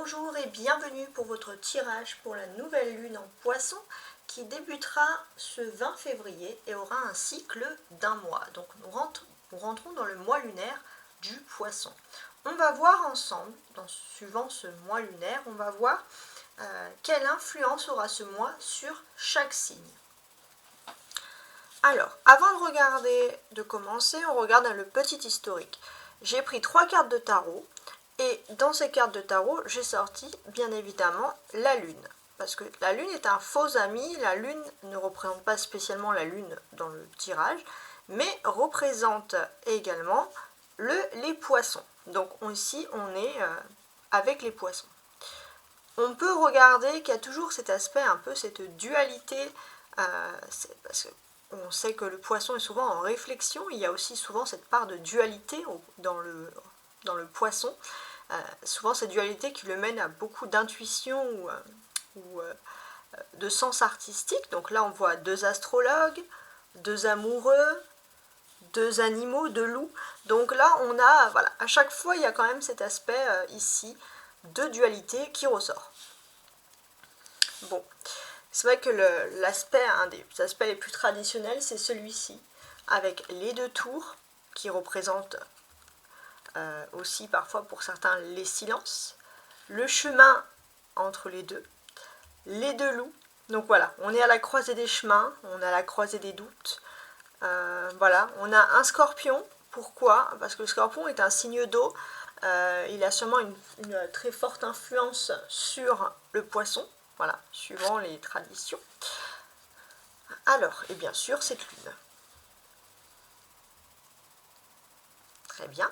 Bonjour et bienvenue pour votre tirage pour la nouvelle lune en Poisson qui débutera ce 20 février et aura un cycle d'un mois. Donc nous rentrons dans le mois lunaire du Poisson. On va voir ensemble, suivant ce mois lunaire, on va voir quelle influence aura ce mois sur chaque signe. Alors, avant de commencer, on regarde le petit historique. J'ai pris 3 cartes de tarot. Et dans ces cartes de tarot, j'ai sorti bien évidemment la lune. Parce que la lune est un faux ami, la lune ne représente pas spécialement la lune dans le tirage, mais représente également les poissons. Donc ici, on est avec les poissons. On peut regarder qu'il y a toujours cet aspect, un peu cette dualité, parce qu'on sait que le poisson est souvent en réflexion, il y a aussi souvent cette part de dualité dans le poisson. Souvent cette dualité qui le mène à beaucoup d'intuition ou de sens artistique. Donc là on voit 2 astrologues, 2 amoureux, 2 animaux, 2 loups. Donc là on a, voilà, à chaque fois il y a quand même cet aspect ici de dualité qui ressort. Bon, c'est vrai que un des aspects les plus traditionnels c'est celui-ci, avec les 2 tours qui représentent aussi parfois pour certains les silences, le chemin entre les 2 loups. Donc voilà, on est à la croisée des chemins, on est à la croisée des doutes. Voilà, on a un scorpion. Pourquoi? Parce que le scorpion est un signe d'eau. Il a sûrement une très forte influence sur le poisson, voilà, suivant les traditions. Alors, et bien sûr, cette lune. Très bien.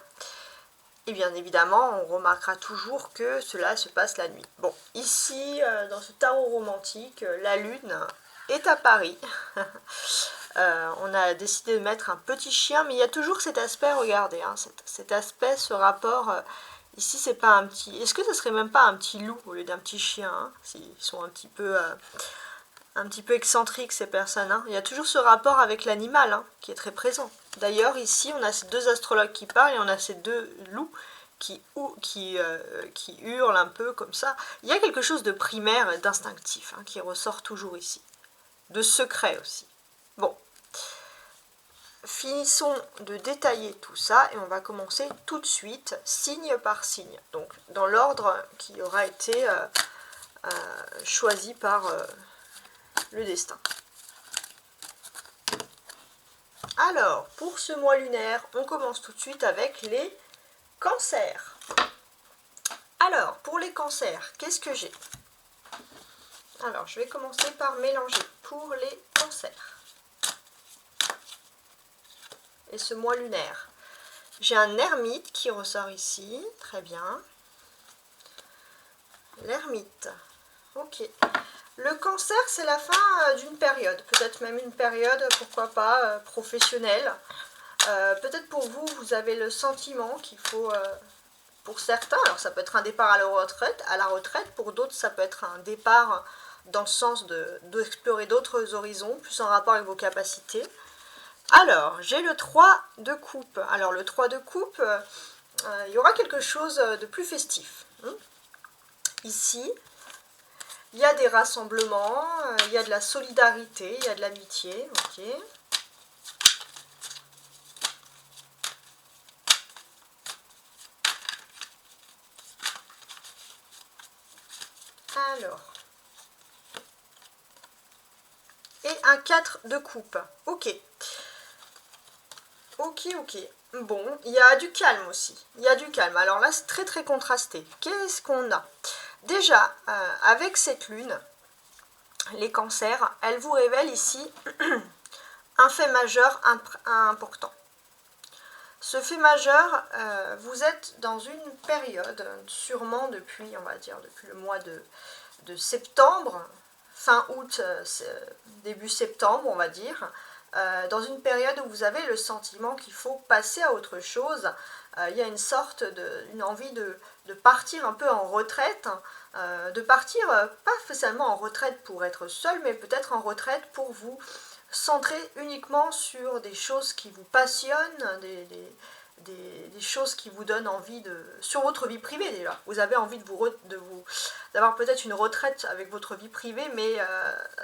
Et bien évidemment, on remarquera toujours que cela se passe la nuit. Bon, ici, dans ce tarot romantique, la lune est à Paris. On a décidé de mettre un petit chien, mais il y a toujours cet aspect, regardez, hein, cet aspect, ce rapport. Ici, c'est pas un petit... Est-ce que ce serait même pas un petit loup au lieu d'un petit chien, hein, s'ils sont un petit peu excentriques, ces personnes, hein. Il y a toujours ce rapport avec l'animal, hein, qui est très présent. D'ailleurs, ici, on a ces 2 astrologues qui parlent et on a ces 2 loups qui hurlent un peu comme ça. Il y a quelque chose de primaire et d'instinctif, hein, qui ressort toujours ici. De secret aussi. Bon. Finissons de détailler tout ça et on va commencer tout de suite, signe par signe. Donc, dans l'ordre qui aura été choisi par le destin. Alors, pour ce mois lunaire, on commence tout de suite avec les cancers. Alors, pour les cancers, qu'est-ce que j'ai? Alors, je vais commencer par mélanger pour les cancers. Et ce mois lunaire. J'ai un ermite qui ressort ici, très bien. L'ermite, ok. Le cancer, c'est la fin d'une période, peut-être même une période, pourquoi pas, professionnelle. Peut-être pour vous, vous avez le sentiment qu'il faut, pour certains, alors ça peut être un départ à la retraite, pour d'autres ça peut être un départ dans le sens d'explorer d'autres horizons, plus en rapport avec vos capacités. Alors, j'ai le 3 de coupe. Alors le 3 de coupe, il y aura quelque chose de plus festif. Ici, il y a des rassemblements, il y a de la solidarité, il y a de l'amitié, ok. Alors, et un 4 de coupe, ok. Ok, ok. Bon, il y a du calme aussi. Il y a du calme. Alors là, c'est très très contrasté. Qu'est-ce qu'on a? Déjà, avec cette lune, les cancers, elle vous révèle ici un fait majeur important. Ce fait majeur, vous êtes dans une période, sûrement depuis, on va dire, depuis le mois de septembre, fin août, début septembre, on va dire, dans une période où vous avez le sentiment qu'il faut passer à autre chose. Il y a une envie de partir un peu en retraite, de partir pas spécialement en retraite pour être seul, mais peut-être en retraite pour vous centrer uniquement sur des choses qui vous passionnent, des choses qui vous donnent envie sur votre vie privée déjà. Vous avez envie d'avoir peut-être une retraite avec votre vie privée, mais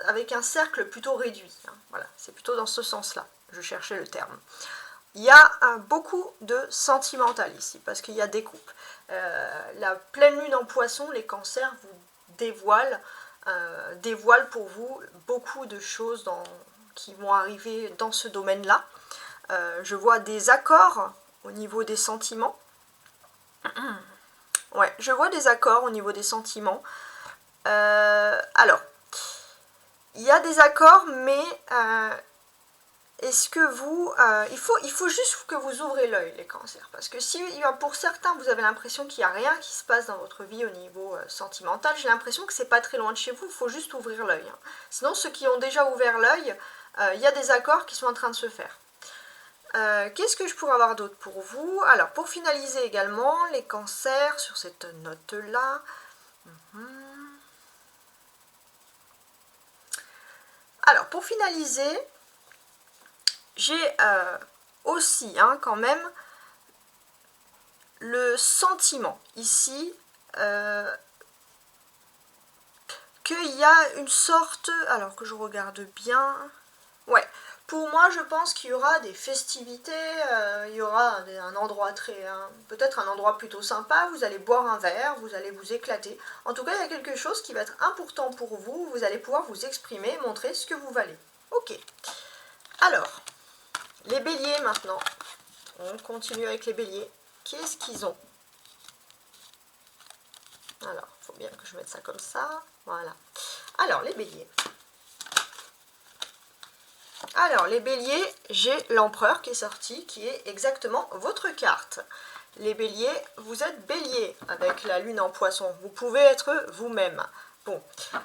avec un cercle plutôt réduit. Hein. Voilà, c'est plutôt dans ce sens-là, je cherchais le terme. Il y a beaucoup de sentimental ici, parce qu'il y a des coupes. La pleine lune en poisson, les cancers vous dévoilent pour vous beaucoup de choses qui vont arriver dans ce domaine-là. Je vois des accords au niveau des sentiments. Ouais, je vois des accords au niveau des sentiments. Alors, il y a des accords, mais est-ce que vous... il faut juste que vous ouvrez l'œil, les cancers. Parce que si pour certains, vous avez l'impression qu'il n'y a rien qui se passe dans votre vie au niveau sentimental, j'ai l'impression que c'est pas très loin de chez vous, il faut juste ouvrir l'œil. Hein. Sinon, ceux qui ont déjà ouvert l'œil, il y a des accords qui sont en train de se faire. Qu'est-ce que je pourrais avoir d'autre pour vous? Alors, pour finaliser également, les cancers, sur cette note-là. Alors, pour finaliser, j'ai aussi, hein, quand même, le sentiment, ici, qu'il y a une sorte... Alors, que je regarde bien... Ouais. Pour moi, je pense qu'il y aura des festivités, il y aura un endroit peut-être un endroit plutôt sympa, vous allez boire un verre, vous allez vous éclater. En tout cas, il y a quelque chose qui va être important pour vous, vous allez pouvoir vous exprimer, montrer ce que vous valez. Ok. Alors, les béliers maintenant. On continue avec les béliers. Qu'est-ce qu'ils ont? Alors, il faut bien que je mette ça comme ça. Voilà. Alors, les béliers. Alors, les béliers, j'ai l'empereur qui est sorti, qui est exactement votre carte. Les béliers, vous êtes bélier avec la lune en poisson. Vous pouvez être vous-même. Bon,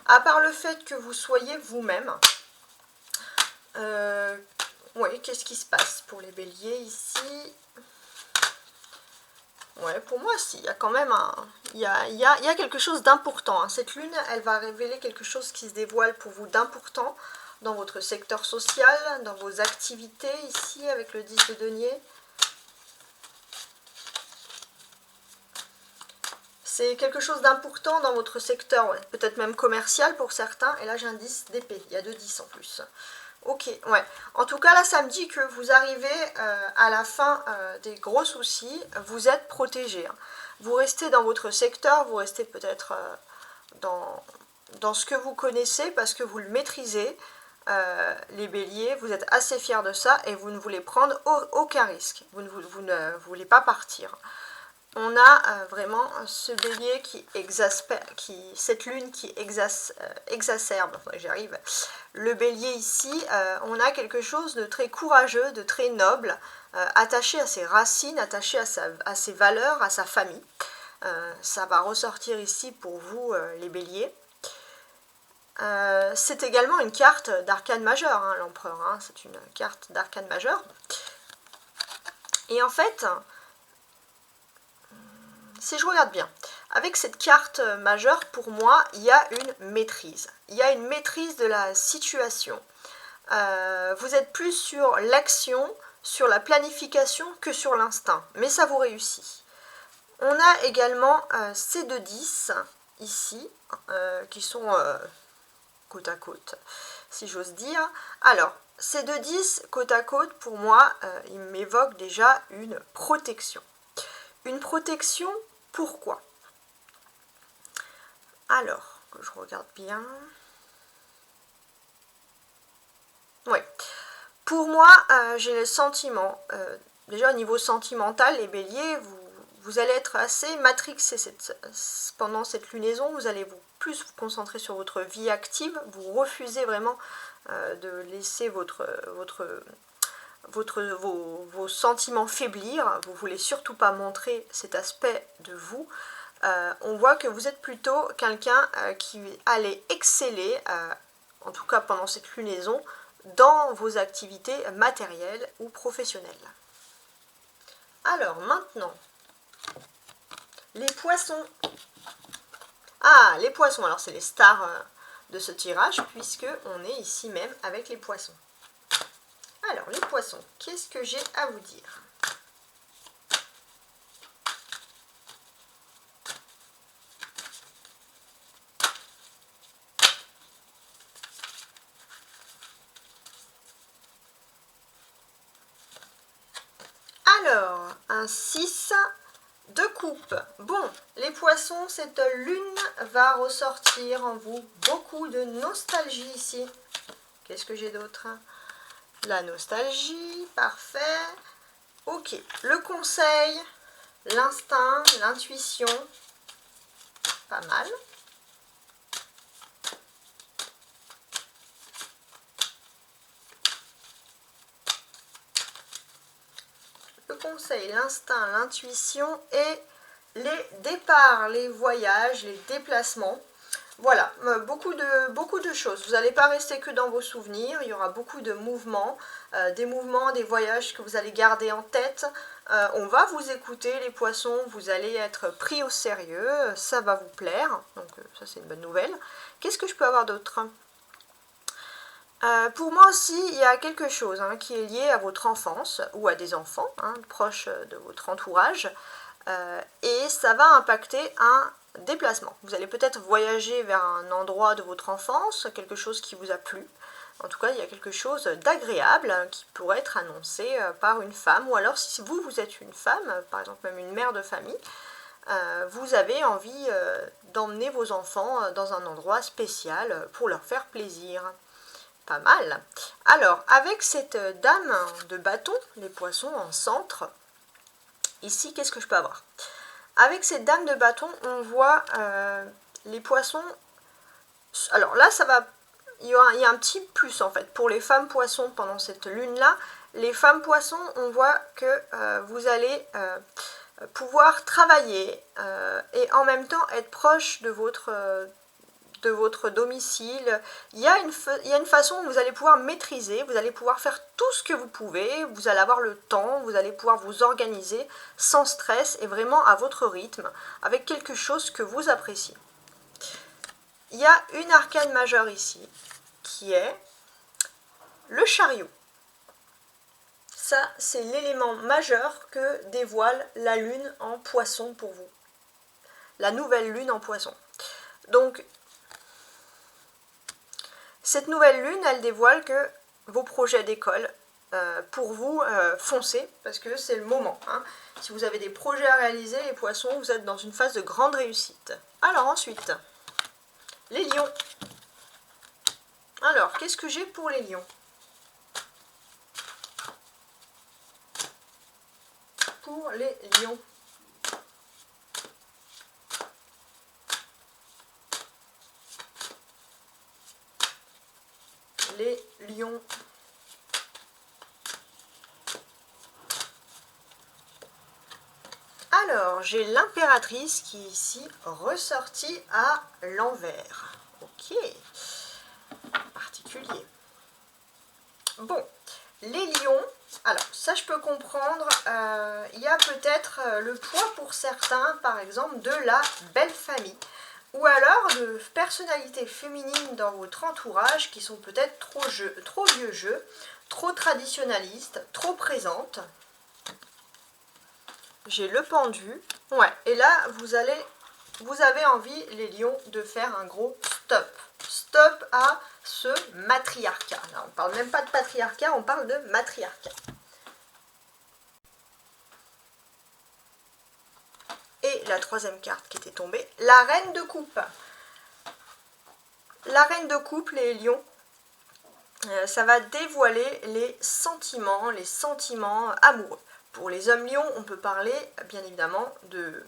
à part le fait que vous soyez vous-même, oui, qu'est-ce qui se passe pour les béliers ici? Ouais, pour moi, si, il y a quand même il y a quelque chose d'important. Hein. Cette lune, elle va révéler quelque chose qui se dévoile pour vous d'important dans votre secteur social, dans vos activités, ici, avec le 10 de denier. C'est quelque chose d'important dans votre secteur, ouais. Peut-être même commercial pour certains. Et là, j'ai un 10 d'épée. Il y a 2 10 en plus. Ok, ouais. En tout cas, là, ça me dit que vous arrivez à la fin des gros soucis. Vous êtes protégé. Hein. Vous restez dans votre secteur, vous restez peut-être dans ce que vous connaissez parce que vous le maîtrisez. Les béliers, vous êtes assez fiers de ça et vous ne voulez prendre aucun risque. Vous ne voulez pas partir. On a vraiment ce bélier cette lune qui exacerbe, enfin, j'y arrive. Le bélier ici, on a quelque chose de très courageux, de très noble, attaché à ses racines, attaché à ses valeurs, à sa famille. Ça va ressortir ici pour vous, les béliers. C'est également une carte d'arcane majeur, hein, l'empereur, hein, c'est une carte d'arcane majeur. Et en fait, si je regarde bien, avec cette carte majeure, pour moi, il y a une maîtrise. Il y a une maîtrise de la situation. Vous êtes plus sur l'action, sur la planification que sur l'instinct, mais ça vous réussit. On a également ces 2 10 ici, qui sont côte à côte, si j'ose dire. Alors, ces 2 10 côte à côte, pour moi, ils m'évoquent déjà une protection. Une protection, pourquoi? Alors, que je regarde bien. Oui. Pour moi, j'ai le sentiment, déjà au niveau sentimental, les béliers, vous allez être assez matrixés pendant cette lunaison, vous allez plus vous concentrer sur votre vie active, vous refusez vraiment de laisser vos sentiments faiblir, vous ne voulez surtout pas montrer cet aspect de vous. On voit que vous êtes plutôt quelqu'un qui allait exceller, en tout cas pendant cette lunaison, dans vos activités matérielles ou professionnelles. Alors maintenant, les poissons. Ah, les poissons, alors c'est les stars de ce tirage, puisque on est ici même avec les poissons. Alors, les poissons, qu'est-ce que j'ai à vous dire? un 6 de coupe. Bon, les poissons, cette lune va ressortir en vous beaucoup de nostalgie ici. Qu'est-ce que j'ai d'autre? La nostalgie, parfait. Ok, le conseil, l'instinct, l'intuition, pas mal. Le conseil, l'instinct, l'intuition et les départs, les voyages, les déplacements. Voilà, beaucoup de choses. Vous n'allez pas rester que dans vos souvenirs, il y aura beaucoup de mouvements, des voyages que vous allez garder en tête. On va vous écouter, les poissons, vous allez être pris au sérieux, ça va vous plaire, donc ça c'est une bonne nouvelle. Qu'est-ce que je peux avoir d'autre? Pour moi aussi, il y a quelque chose qui est lié à votre enfance ou à des enfants proches de votre entourage et ça va impacter un déplacement. Vous allez peut-être voyager vers un endroit de votre enfance, quelque chose qui vous a plu. En tout cas, il y a quelque chose d'agréable qui pourrait être annoncé par une femme ou alors si vous êtes une femme, par exemple même une mère de famille, vous avez envie d'emmener vos enfants dans un endroit spécial pour leur faire plaisir. Pas mal. Alors, avec cette dame de bâton, les poissons en centre, ici, qu'est-ce que je peux avoir? Avec cette dame de bâton, on voit les poissons. Alors là, ça va. Il y a un petit plus en fait pour les femmes poissons pendant cette lune-là. Les femmes poissons, on voit que vous allez pouvoir travailler et en même temps être proche de votre domicile. Il y a une façon où vous allez pouvoir maîtriser, vous allez pouvoir faire tout ce que vous pouvez, vous allez avoir le temps, vous allez pouvoir vous organiser sans stress et vraiment à votre rythme, avec quelque chose que vous appréciez. Il y a une arcane majeure ici, qui est le chariot. Ça, c'est l'élément majeur que dévoile la lune en poisson pour vous. La nouvelle lune en poisson. Donc, cette nouvelle lune, elle dévoile que vos projets d'école, pour vous, foncez, parce que c'est le moment. Si vous avez des projets à réaliser, les poissons, vous êtes dans une phase de grande réussite. Alors ensuite, les lions. Alors, qu'est-ce que j'ai pour les lions? Pour les lions. Les lions. Alors, j'ai l'impératrice qui est ici ressortie à l'envers. Ok, particulier. Bon, les lions, alors ça je peux comprendre, il y a peut-être le poids pour certains, par exemple, de la belle famille. Ou alors de personnalités féminines dans votre entourage qui sont peut-être trop vieux jeu, trop traditionnalistes, trop présentes. J'ai le pendu. Ouais, et là, vous avez envie, les lions, de faire un gros stop. Stop à ce matriarcat. Là, on ne parle même pas de patriarcat, on parle de matriarcat. Et la troisième carte qui était tombée, la reine de coupe. La reine de coupe, les lions, ça va dévoiler les sentiments amoureux. Pour les hommes lions, on peut parler bien évidemment de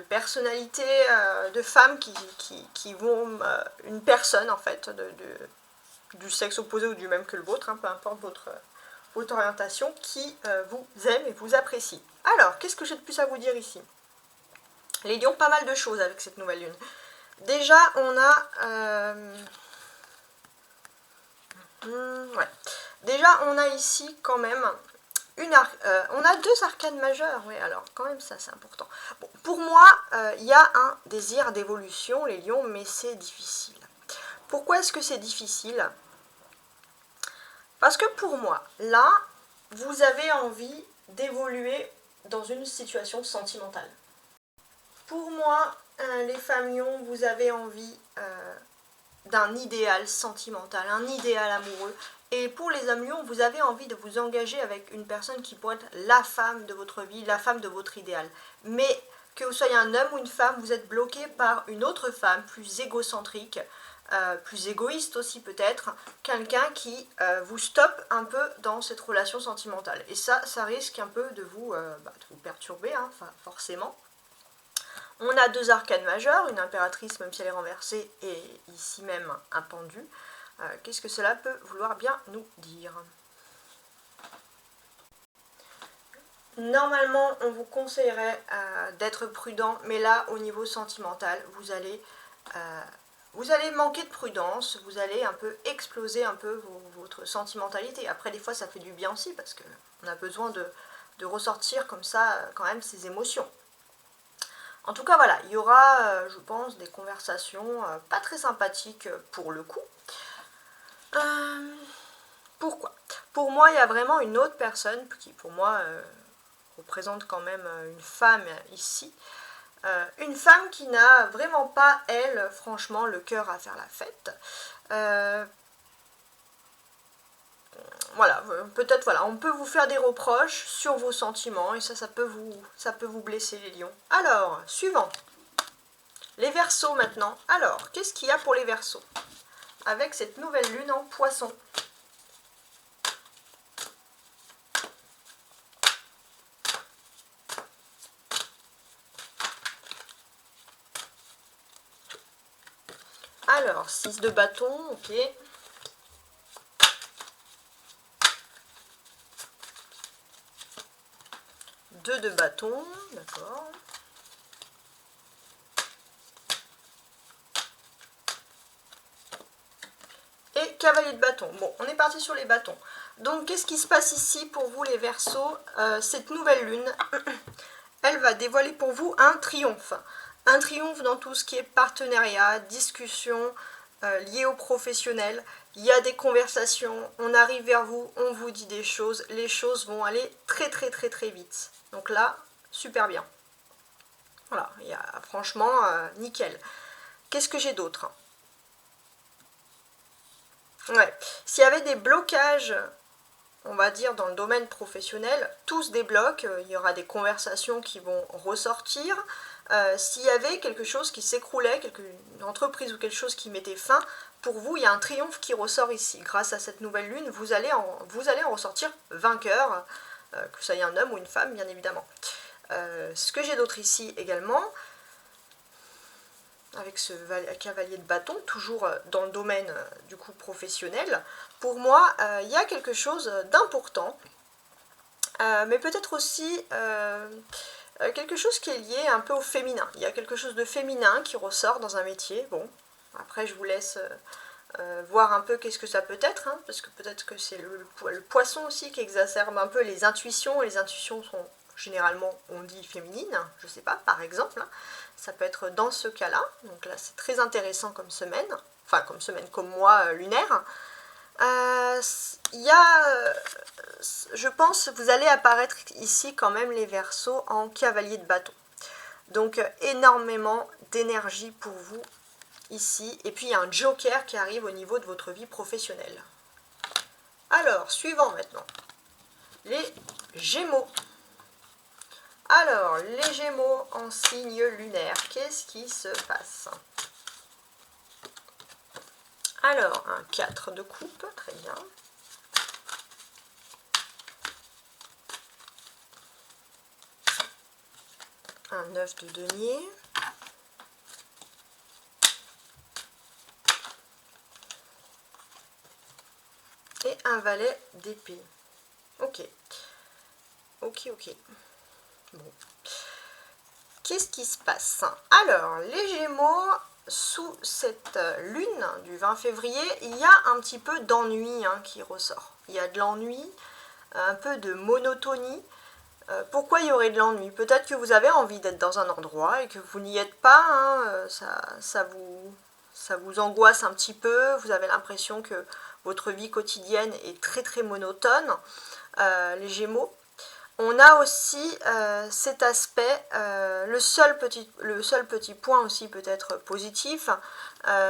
personnalités, de femmes qui vont, une personne en fait, du sexe opposé ou du même que le vôtre, peu importe votre orientation, qui vous aime et vous apprécie. Alors, qu'est-ce que j'ai de plus à vous dire ici? Les lions, pas mal de choses avec cette nouvelle lune. Déjà, on a... Déjà, on a ici quand même... on a deux arcanes majeures, oui, alors quand même ça c'est important. Bon, pour moi, il y a un désir d'évolution, les lions, mais c'est difficile. Pourquoi est-ce que c'est difficile? Parce que pour moi, là, vous avez envie d'évoluer dans une situation sentimentale. Pour moi, les femmes lions, vous avez envie d'un idéal sentimental, un idéal amoureux. Et pour les hommes lions, vous avez envie de vous engager avec une personne qui pourrait être la femme de votre vie, la femme de votre idéal. Mais que vous soyez un homme ou une femme, vous êtes bloqué par une autre femme plus égocentrique, plus égoïste aussi peut-être, quelqu'un qui vous stoppe un peu dans cette relation sentimentale. Et ça risque un peu de vous perturber, hein, forcément. On a deux arcanes majeures, une impératrice même si elle est renversée, et ici même un pendu. Qu'est-ce que cela peut vouloir bien nous dire? Normalement, on vous conseillerait d'être prudent, mais là, au niveau sentimental, vous allez manquer de prudence, vous allez un peu exploser un peu votre sentimentalité. Après, des fois, ça fait du bien aussi, parce qu'on a besoin de ressortir comme ça, quand même, ses émotions. En tout cas, voilà, il y aura, je pense, des conversations pas très sympathiques pour le coup. Pourquoi? Pour moi, il y a vraiment une autre personne qui, pour moi, représente quand même une femme ici. Une femme qui n'a vraiment pas, elle, franchement, le cœur à faire la fête. Voilà, peut-être, voilà, on peut vous faire des reproches sur vos sentiments, et ça peut vous blesser, les lions. Alors, suivant. Les Verseaux maintenant. Alors, qu'est-ce qu'il y a pour les Verseaux avec cette nouvelle lune en Poisson? Alors, 6 de bâton, ok. 2 de bâton, d'accord. Et cavalier de bâton. Bon, on est parti sur les bâtons. Donc, qu'est-ce qui se passe ici pour vous, les Verseaux? Cette nouvelle lune, elle va dévoiler pour vous un triomphe. Un triomphe dans tout ce qui est partenariat, discussion, lié au professionnel. Il y a des conversations, on arrive vers vous, on vous dit des choses. Les choses vont aller très très très très vite. Donc là, super bien. Voilà, il y a, franchement, nickel. Qu'est-ce que j'ai d'autre? Ouais, s'il y avait des blocages, on va dire, dans le domaine professionnel, tout se débloque, il y aura des conversations qui vont ressortir. S'il y avait quelque chose qui s'écroulait, une entreprise ou quelque chose qui mettait fin, pour vous, il y a un triomphe qui ressort ici. Grâce à cette nouvelle lune, vous allez en ressortir vainqueur, que ça soit un homme ou une femme, bien évidemment. Ce que j'ai d'autre ici également, avec ce cavalier de bâton, toujours dans le domaine du coup professionnel, pour moi, il y a quelque chose d'important, mais peut-être aussi quelque chose qui est lié un peu au féminin. Il y a quelque chose de féminin qui ressort dans un métier. Bon, après je vous laisse voir un peu qu'est-ce que ça peut être, hein, parce que peut-être que c'est le poisson aussi qui exacerbe un peu les intuitions, et les intuitions sont généralement, on dit féminines, je sais pas, par exemple, hein, ça peut être dans ce cas-là. Donc là, c'est très intéressant comme semaine, enfin comme semaine, comme mois lunaire. Il y a, je pense, vous allez apparaître ici quand même les Verseaux en cavalier de bâton. Donc énormément d'énergie pour vous ici. Et puis il y a un joker qui arrive au niveau de votre vie professionnelle. Alors, suivant maintenant. Les Gémeaux. Alors, les Gémeaux en signe lunaire, qu'est-ce qui se passe? Alors, un 4 de coupe, très bien. Un 9 de denier. Et un valet d'épée. Ok. Ok. Bon. Qu'est-ce qui se passe? Alors, les Gémeaux, sous cette lune du 20 février, il y a un petit peu d'ennui qui ressort. Il y a de l'ennui, un peu de monotonie. Pourquoi il y aurait de l'ennui? Peut-être que vous avez envie d'être dans un endroit et que vous n'y êtes pas, ça vous angoisse un petit peu, vous avez l'impression que votre vie quotidienne est très très monotone, les Gémeaux. On a aussi cet aspect, le seul petit point aussi peut-être positif,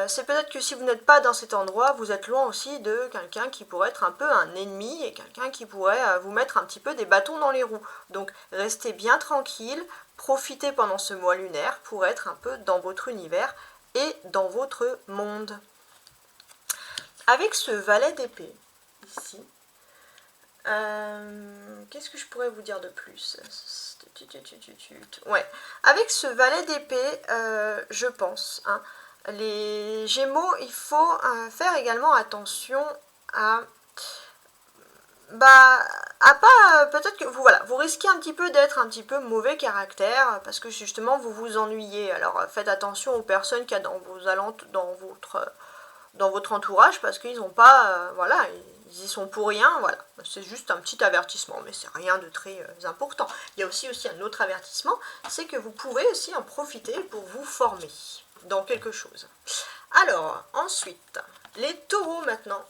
c'est peut-être que si vous n'êtes pas dans cet endroit, vous êtes loin aussi de quelqu'un qui pourrait être un peu un ennemi et quelqu'un qui pourrait vous mettre un petit peu des bâtons dans les roues. Donc restez bien tranquille, profitez pendant ce mois lunaire pour être un peu dans votre univers et dans votre monde. Avec ce valet d'épée, ici, qu'est-ce que je pourrais vous dire de plus? Ouais, avec ce valet d'épée, je pense, hein, les Gémeaux, il faut faire également attention à pas peut-être que vous risquez un petit peu d'être un petit peu mauvais caractère parce que justement vous vous ennuyez. Alors faites attention aux personnes qu'il y a dans votre entourage parce qu'ils n'ont pas voilà, ils y sont pour rien, voilà. C'est juste un petit avertissement, mais c'est rien de très important. Il y a aussi un autre avertissement, c'est que vous pouvez aussi en profiter pour vous former dans quelque chose. Alors, ensuite, les taureaux maintenant.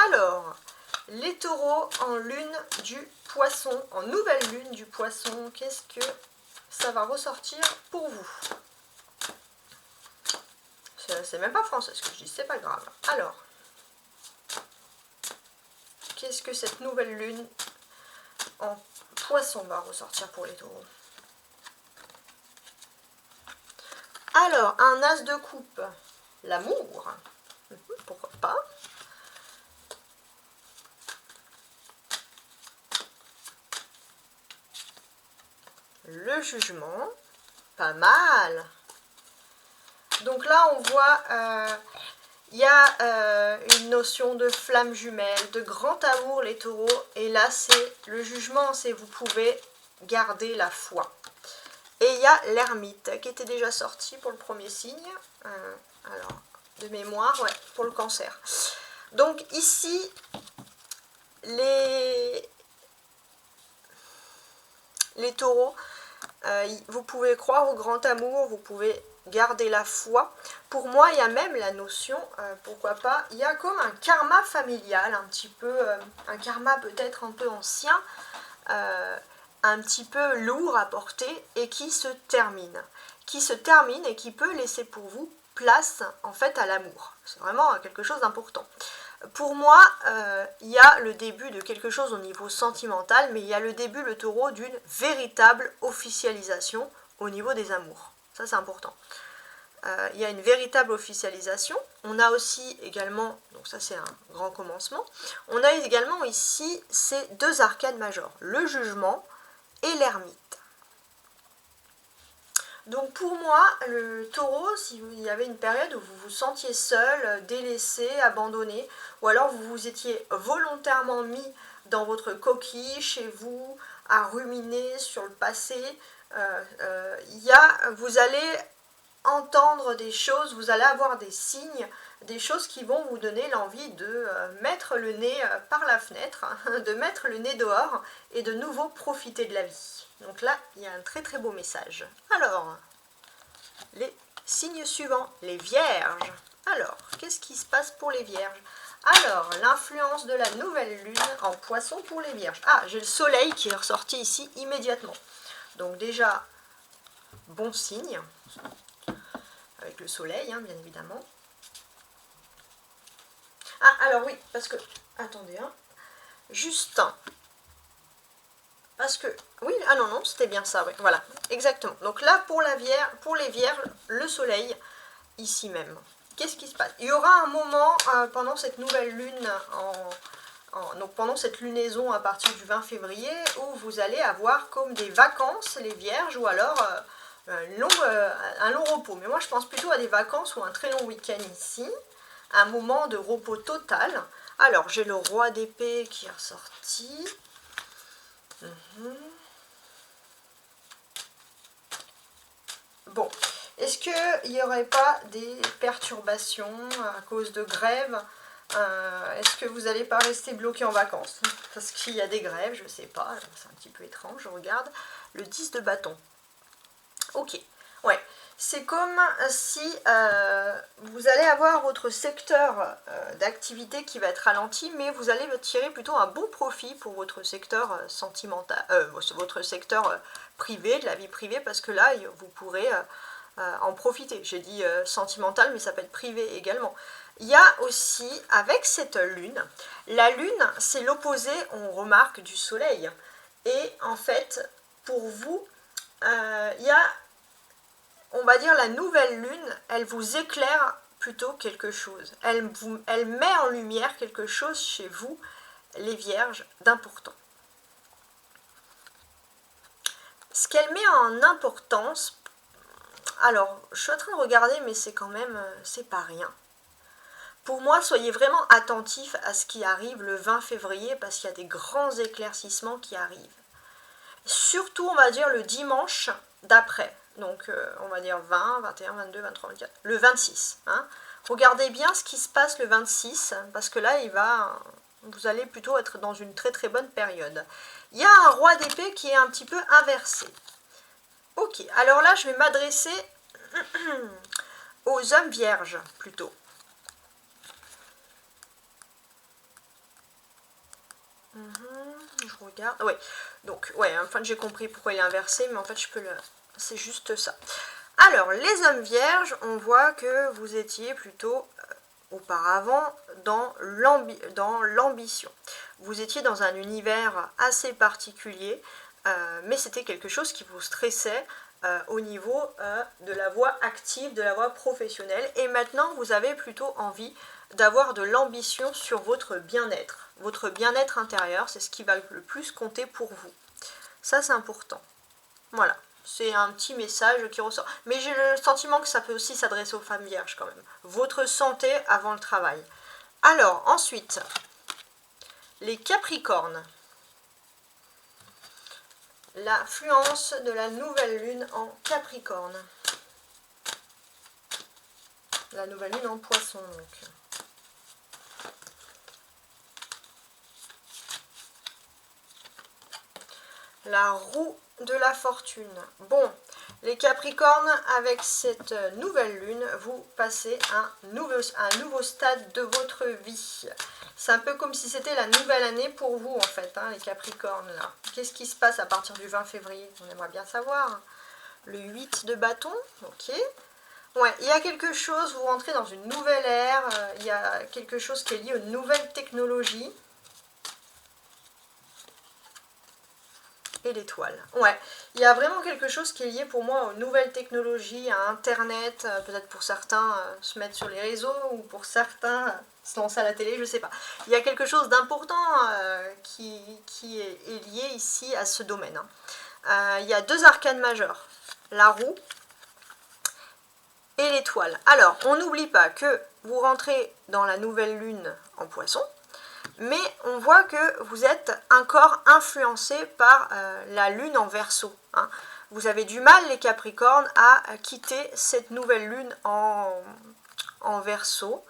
Alors, les taureaux en lune du poisson, en nouvelle lune du poisson, qu'est-ce que ça va ressortir pour vous? C'est même pas français ce que je dis, c'est pas grave. Alors, qu'est-ce que cette nouvelle lune en poisson va ressortir pour les taureaux? Alors, un as de coupe, l'amour, pourquoi pas? Le jugement, pas mal. Donc là, on voit, il y a une notion de flamme jumelle, de grand amour, les taureaux. Et là, c'est le jugement, c'est vous pouvez garder la foi. Et il y a l'ermite qui était déjà sorti pour le premier signe. Alors, de mémoire, ouais, pour le cancer. Donc ici, les taureaux, vous pouvez croire au grand amour, vous pouvez garder la foi. Pour moi, il y a même la notion, pourquoi pas, il y a comme un karma familial, un petit peu, un karma peut-être un peu ancien, un petit peu lourd à porter et qui se termine et qui peut laisser pour vous place en fait à l'amour. C'est vraiment quelque chose d'important. Pour moi, il y a le début de quelque chose au niveau sentimental, mais il y a le début, le taureau, d'une véritable officialisation au niveau des amours. Ça, c'est important. Il y a une véritable officialisation. On a aussi également, donc ça c'est un grand commencement, on a également ici ces deux arcades majeurs, le jugement et l'ermite. Donc pour moi, le taureau, s'il y avait une période où vous vous sentiez seul, délaissé, abandonné, ou alors vous vous étiez volontairement mis dans votre coquille, chez vous, à ruminer sur le passé, vous allez entendre des choses, vous allez avoir des signes, des choses qui vont vous donner l'envie de mettre le nez par la fenêtre, de mettre le nez dehors et de nouveau profiter de la vie. Donc là, il y a un très très beau message. Alors, les signes suivants, les vierges. Alors, qu'est-ce qui se passe pour les vierges? Alors, l'influence de la nouvelle lune en poisson pour les vierges. Ah, j'ai le soleil qui est ressorti ici immédiatement. Donc déjà, bon signe, avec le soleil, hein, bien évidemment. Ah, alors oui, parce que, attendez, hein, Justin. Parce que, oui, ah non, non, c'était bien ça, oui, voilà, exactement. Donc là, pour les vierges, le soleil, ici même. Qu'est-ce qui se passe? Il y aura un moment pendant cette nouvelle lune, donc pendant cette lunaison à partir du 20 février, où vous allez avoir comme des vacances, les vierges, ou alors un long repos. Mais moi, je pense plutôt à des vacances ou un très long week-end ici, un moment de repos total. Alors, j'ai le roi d'épée qui est ressorti. Bon, est-ce qu'il n'y aurait pas des perturbations à cause de grèves? Est-ce que vous n'allez pas rester bloqué en vacances? Parce qu'il y a des grèves, je ne sais pas, c'est un petit peu étrange, je regarde. Le 10 de bâton. Ok, ouais. c'est comme si vous allez avoir votre secteur d'activité qui va être ralenti, mais vous allez tirer plutôt un bon profit pour votre secteur sentimental, votre secteur privé, de la vie privée, parce que là, vous pourrez en profiter. J'ai dit sentimental, mais ça peut être privé également. Il y a aussi, avec cette lune, la lune, c'est l'opposé, on remarque, du soleil. Et en fait, pour vous, il y a, on va dire, la nouvelle lune, elle vous éclaire plutôt quelque chose. Elle met en lumière quelque chose chez vous, les vierges, d'important. Ce qu'elle met en importance, alors, je suis en train de regarder, mais c'est quand même, c'est pas rien. Pour moi, soyez vraiment attentifs à ce qui arrive le 20 février, parce qu'il y a des grands éclaircissements qui arrivent. Surtout, on va dire, le dimanche d'après. Donc, on va dire 20, 21, 22, 23, 24. Le 26. Hein. Regardez bien ce qui se passe le 26, parce que là, vous allez plutôt être dans une très très bonne période. Il y a un roi d'épée qui est un petit peu inversé. Ok, alors là, je vais m'adresser aux hommes vierges, plutôt. Je regarde. Oui, donc, ouais, enfin, j'ai compris pourquoi il est inversé, mais en fait, je peux le... C'est juste ça. Alors, les hommes vierges, on voit que vous étiez plutôt auparavant dans l'ambition. Vous étiez dans un univers assez particulier, mais c'était quelque chose qui vous stressait au niveau de la voie active, de la voie professionnelle. Et maintenant, vous avez plutôt envie d'avoir de l'ambition sur votre bien-être. Votre bien-être intérieur, c'est ce qui va le plus compter pour vous. Ça, c'est important. Voilà. C'est un petit message qui ressort. Mais j'ai le sentiment que ça peut aussi s'adresser aux femmes vierges quand même. Votre santé avant le travail. Alors, ensuite, les Capricornes. L'influence de la nouvelle lune en Capricorne. La nouvelle lune en Poisson, donc. La roue de la fortune. Bon, les Capricornes, avec cette nouvelle lune, vous passez un nouveau stade de votre vie. C'est un peu comme si c'était la nouvelle année pour vous, en fait, hein, les Capricornes, là. Qu'est-ce qui se passe à partir du 20 février? On aimerait bien savoir. Le 8 de bâton, ok. Ouais, il y a quelque chose, vous rentrez dans une nouvelle ère, il y a quelque chose qui est lié aux nouvelles technologies. Et l'étoile. Ouais, il y a vraiment quelque chose qui est lié pour moi aux nouvelles technologies, à Internet, peut-être pour certains se mettre sur les réseaux, ou pour certains se lancer à la télé, je sais pas. Il y a quelque chose d'important qui est lié ici à ce domaine. Hein. Il y a deux arcanes majeures, la roue et l'étoile. Alors, on n'oublie pas que vous rentrez dans la nouvelle lune en Poisson, mais on voit que vous êtes encore influencé par la lune en Verseau. Hein. Vous avez du mal, les Capricornes, à quitter cette nouvelle lune en Verseau.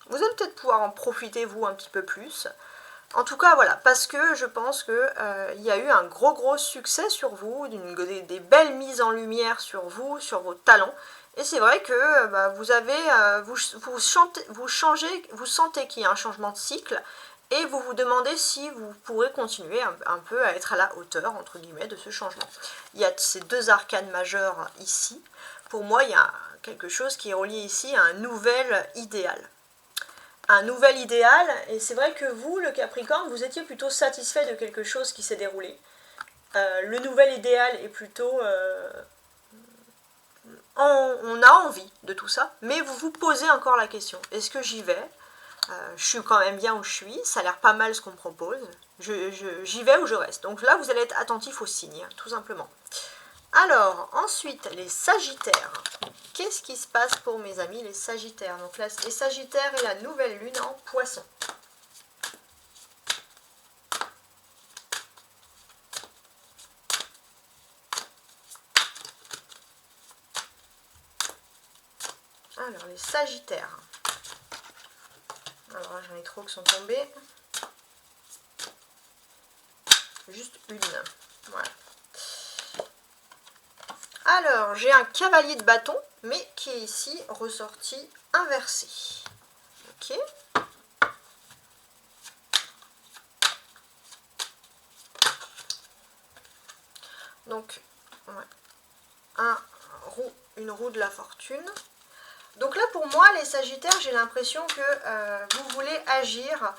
Vous allez peut-être pouvoir en profiter, vous, un petit peu plus. En tout cas, voilà, parce que je pense qu'il y a eu un gros succès sur vous, des belles mises en lumière sur vous, sur vos talents. Et c'est vrai que vous sentez qu'il y a un changement de cycle et vous vous demandez si vous pourrez continuer un peu à être à la hauteur, entre guillemets, de ce changement. Il y a ces deux arcanes majeures ici. Pour moi, il y a quelque chose qui est relié ici à un nouvel idéal. Un nouvel idéal, et c'est vrai que vous, le Capricorne, vous étiez plutôt satisfait de quelque chose qui s'est déroulé. Le nouvel idéal est plutôt... on a envie de tout ça, mais vous vous posez encore la question. Est-ce que j'y vais? Je suis quand même bien où je suis, ça a l'air pas mal ce qu'on me propose. J'y vais ou je reste. Donc là, vous allez être attentif aux signes, tout simplement. Alors, ensuite, les Sagittaires. Qu'est-ce qui se passe pour mes amis, les Sagittaires? Donc là, les Sagittaires et la nouvelle lune en Poisson. Alors, les Sagittaires. Alors là, j'en ai trop qui sont tombés. Juste une. Alors j'ai un cavalier de bâton, mais qui est ici ressorti inversé. Ok. Donc, ouais, une roue de la fortune. Donc là, pour moi, les Sagittaires, j'ai l'impression que vous voulez agir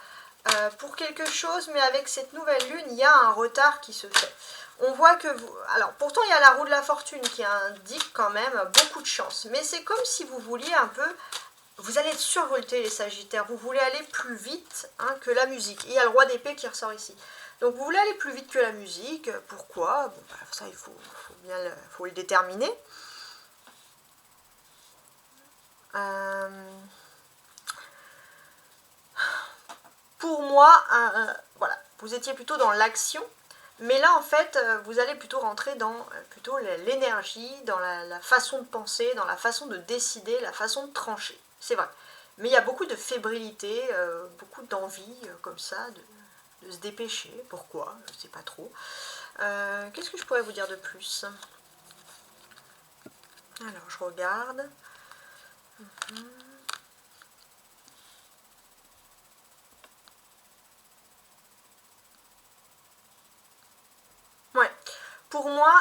pour quelque chose, mais avec cette nouvelle lune, il y a un retard qui se fait. On voit que vous... Alors, pourtant, il y a la roue de la fortune qui indique quand même beaucoup de chance. Mais c'est comme si vous vouliez un peu... Vous allez être survolté, les Sagittaires. Vous voulez aller plus vite que la musique. Et il y a le roi d'épée qui ressort ici. Donc, vous voulez aller plus vite que la musique. Pourquoi? Bon, bah, ça, il faut le déterminer. Pour moi, voilà, vous étiez plutôt dans l'action, mais là en fait, vous allez plutôt rentrer dans plutôt l'énergie, dans la façon de penser, dans la façon de décider, la façon de trancher. C'est vrai. Mais il y a beaucoup de fébrilité, beaucoup d'envie comme ça, de se dépêcher. Pourquoi? Je ne sais pas trop. Qu'est-ce que je pourrais vous dire de plus? Alors, je regarde. Ouais. Pour moi,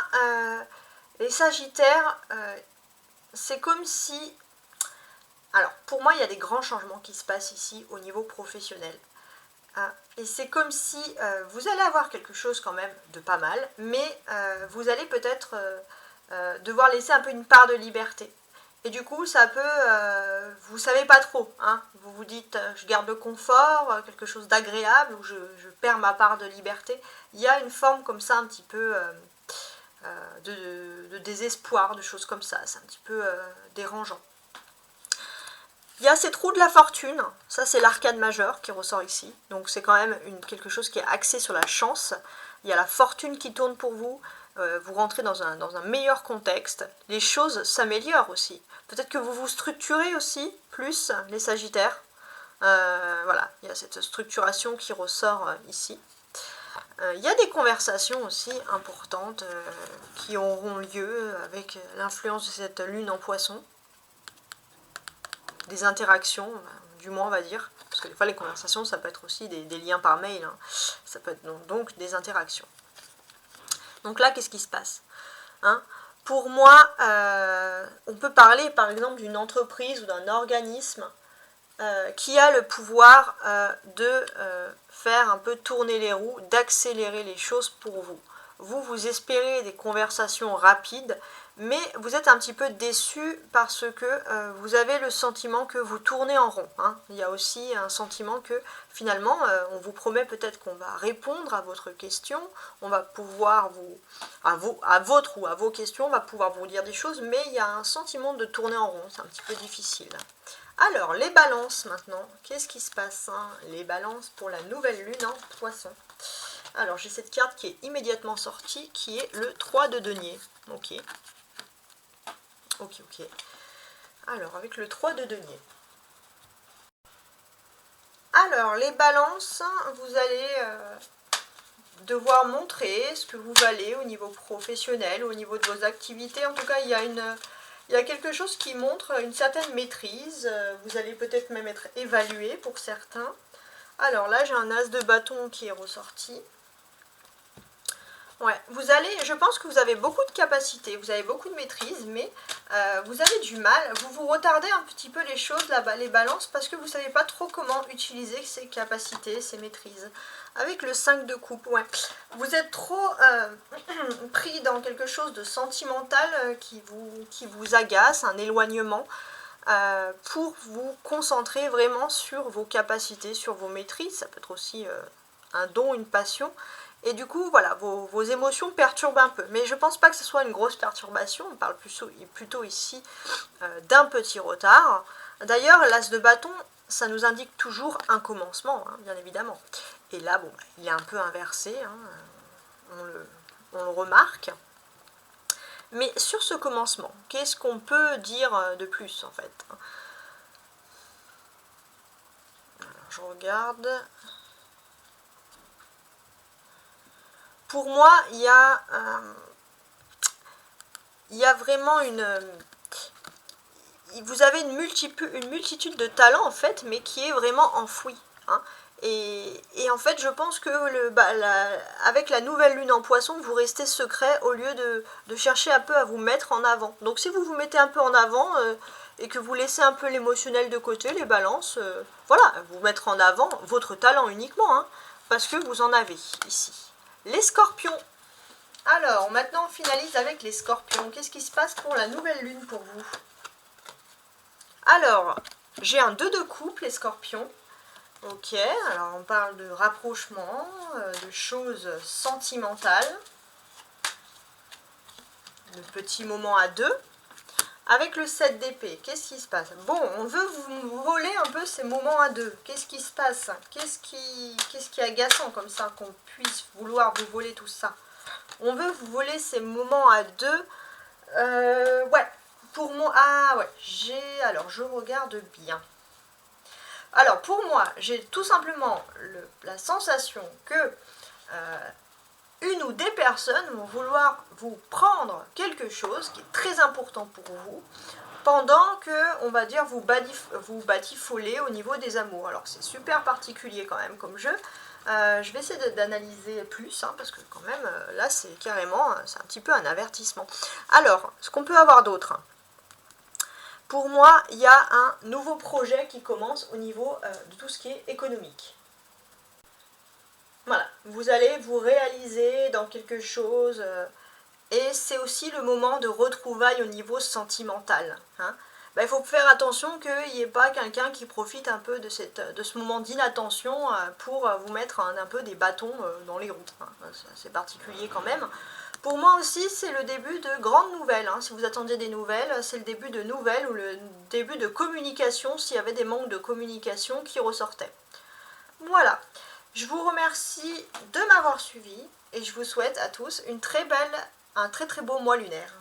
les Sagittaires, c'est comme si... Alors, pour moi, il y a des grands changements qui se passent ici au niveau professionnel. Et c'est comme si vous allez avoir quelque chose quand même de pas mal, mais vous allez peut-être devoir laisser un peu une part de liberté. Et du coup, ça peut, vous savez pas trop, hein. Vous vous dites, je garde le confort, quelque chose d'agréable, ou je perds ma part de liberté. Il y a une forme comme ça, un petit peu de désespoir, de choses comme ça. C'est un petit peu dérangeant. Il y a cette roue de la fortune, ça c'est l'arcane majeur qui ressort ici, donc c'est quand même quelque chose qui est axé sur la chance. Il y a la fortune qui tourne pour vous, vous rentrez dans un meilleur contexte, les choses s'améliorent aussi. Peut-être que vous vous structurez aussi plus, les Sagittaires. Voilà, il y a cette structuration qui ressort ici. Il y a des conversations aussi importantes qui auront lieu avec l'influence de cette lune en poisson. Des interactions, du moins on va dire, parce que des fois les conversations ça peut être aussi des liens par mail, hein. Ça peut être donc des interactions. Donc là qu'est-ce qui se passe, hein? Pour moi, on peut parler par exemple d'une entreprise ou d'un organisme qui a le pouvoir de faire un peu tourner les roues, d'accélérer les choses pour vous. Vous espérez des conversations rapides, mais vous êtes un petit peu déçu parce que vous avez le sentiment que vous tournez en rond, hein. Il y a aussi un sentiment que finalement, on vous promet peut-être qu'on va répondre à votre question, on va pouvoir à votre ou à vos questions, on va pouvoir vous dire des choses, mais il y a un sentiment de tourner en rond, c'est un petit peu difficile. Alors, les balances maintenant, qu'est-ce qui se passe, hein? Les balances pour la nouvelle lune en poisson. Alors, j'ai cette carte qui est immédiatement sortie, qui est le 3 de denier. Ok. Ok. Alors, avec le 3 de denier. Alors, les balances, vous allez devoir montrer ce que vous valez au niveau professionnel, au niveau de vos activités. En tout cas, il y a quelque chose qui montre une certaine maîtrise. Vous allez peut-être même être évalué pour certains. Alors là, j'ai un as de bâton qui est ressorti. Ouais, je pense que vous avez beaucoup de capacités, vous avez beaucoup de maîtrise, mais vous avez du mal, vous retardez un petit peu les choses, les balances, parce que vous ne savez pas trop comment utiliser ces capacités, ces maîtrises. Avec le 5 de coupe, ouais. Vous êtes trop pris dans quelque chose de sentimental qui vous agace, un éloignement, pour vous concentrer vraiment sur vos capacités, sur vos maîtrises. Ça peut être aussi un don, une passion. Et du coup, voilà, vos émotions perturbent un peu. Mais je ne pense pas que ce soit une grosse perturbation. On parle plutôt ici d'un petit retard. D'ailleurs, l'as de bâton, ça nous indique toujours un commencement, hein, bien évidemment. Et là, bon, il est un peu inversé, hein, on le remarque. Mais sur ce commencement, qu'est-ce qu'on peut dire de plus, en fait? Alors, je regarde... Pour moi, il y a il y a vraiment vous avez une multitude de talents en fait, mais qui est vraiment enfouie. Hein. Et en fait, je pense que avec la nouvelle lune en poisson, vous restez secret au lieu de chercher un peu à vous mettre en avant. Donc si vous vous mettez un peu en avant et que vous laissez un peu l'émotionnel de côté, les balances, voilà, vous mettre en avant votre talent uniquement, hein, parce que vous en avez ici. Les scorpions. Alors, maintenant on finalise avec les scorpions. Qu'est-ce qui se passe pour la nouvelle lune pour vous? Alors, j'ai un 2 de coupe, les scorpions. Ok, alors on parle de rapprochement, de choses sentimentales, de petits moments à deux. Avec le 7 d'épée, qu'est-ce qui se passe? Bon, on veut vous voler un peu ces moments à deux. Qu'est-ce qui se passe? Qu'est-ce qui est agaçant comme ça, qu'on puisse vouloir vous voler tout ça? On veut vous voler ces moments à deux. Ouais, pour moi... Ah ouais, alors, je regarde bien. Alors, pour moi, j'ai tout simplement la sensation que une ou des personnes vont vouloir vous prendre quelque chose qui est très important pour vous, pendant que, on va dire, vous batifolez au niveau des amours. Alors, c'est super particulier quand même comme jeu. Je vais essayer d'analyser plus, hein, parce que quand même, là, c'est carrément, c'est un petit peu un avertissement. Alors, ce qu'on peut avoir d'autre... Pour moi, il y a un nouveau projet qui commence au niveau de tout ce qui est économique. Voilà, vous allez vous réaliser dans quelque chose et c'est aussi le moment de retrouvailles au niveau sentimental. Hein. Il faut faire attention qu'il n'y ait pas quelqu'un qui profite un peu de ce moment d'inattention pour vous mettre un peu des bâtons dans les roues. Hein. C'est particulier quand même. Pour moi aussi, c'est le début de grandes nouvelles. Hein. Si vous attendiez des nouvelles, c'est le début de nouvelles ou le début de communication s'il y avait des manques de communication qui ressortaient. Voilà. Je vous remercie de m'avoir suivi et je vous souhaite à tous un très très beau mois lunaire.